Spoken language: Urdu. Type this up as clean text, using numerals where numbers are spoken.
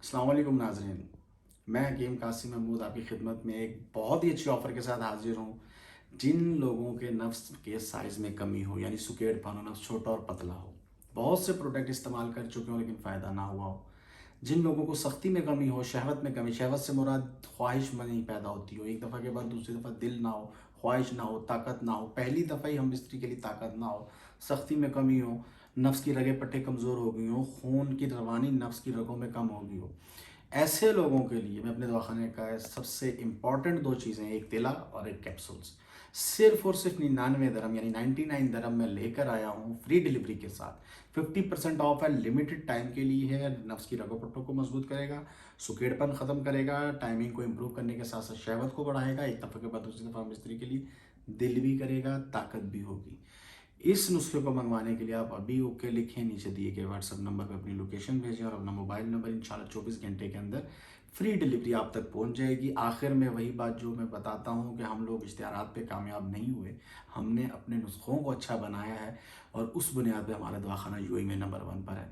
السلام علیکم ناظرین، میں حکیم قاسم محمود آپ کی خدمت میں ایک بہت ہی اچھی آفر کے ساتھ حاضر ہوں۔ جن لوگوں کے نفس کے سائز میں کمی ہو، یعنی سکیڑ پن ہو، نفس چھوٹا اور پتلا ہو، بہت سے پروڈکٹ استعمال کر چکے ہوں لیکن فائدہ نہ ہوا ہو، جن لوگوں کو سختی میں کمی ہو، شہوت میں کمی، شہوت سے مراد خواہش میں نہیں پیدا ہوتی ہو، ایک دفعہ کے بعد دوسری دفعہ دل نہ ہو، خواہش نہ ہو، طاقت نہ ہو، پہلی دفعہ ہی ہم بستری کے لیے طاقت نہ ہو، سختی میں کمی ہو، نفس کی رگیں پٹھے کمزور ہو گئی ہوں، خون کی روانی نفس کی رگوں میں کم ہو گئی ہو، ایسے لوگوں کے لیے میں اپنے دواخانے کا سب سے امپورٹنٹ دو چیزیں، ایک تیلا اور ایک کیپسولز، صرف اور صرف 99 درہم یعنی 99 درہم میں لے کر آیا ہوں فری ڈیلیوری کے ساتھ۔ 50% آف ہے، لمیٹڈ ٹائم کے لیے ہے، نفس کی رگوں پٹھوں کو مضبوط کرے گا، سکیڑ پن ختم کرے گا، ٹائمنگ کو امپروو کرنے کے ساتھ ساتھ شہوت کو بڑھائے گا، ایک دفعہ کے بعد دوسری دفعہ مستری کے لیے دل بھی کرے گا، طاقت بھی ہوگی۔ اس نسخے کو منگوانے کے لیے آپ ابھی اوکے لکھیں، نیچے دیے گئے واٹس ایپ نمبر پہ اپنی لوکیشن بھیجیں اور اپنا موبائل نمبر، انشاءاللہ 24 گھنٹے کے اندر فری ڈیلیوری آپ تک پہنچ جائے گی۔ آخر میں وہی بات جو میں بتاتا ہوں کہ ہم لوگ اشتہارات پہ کامیاب نہیں ہوئے، ہم نے اپنے نسخوں کو اچھا بنایا ہے اور اس بنیاد پہ ہمارا دواخانہ UAE میں نمبر 1 پر ہے۔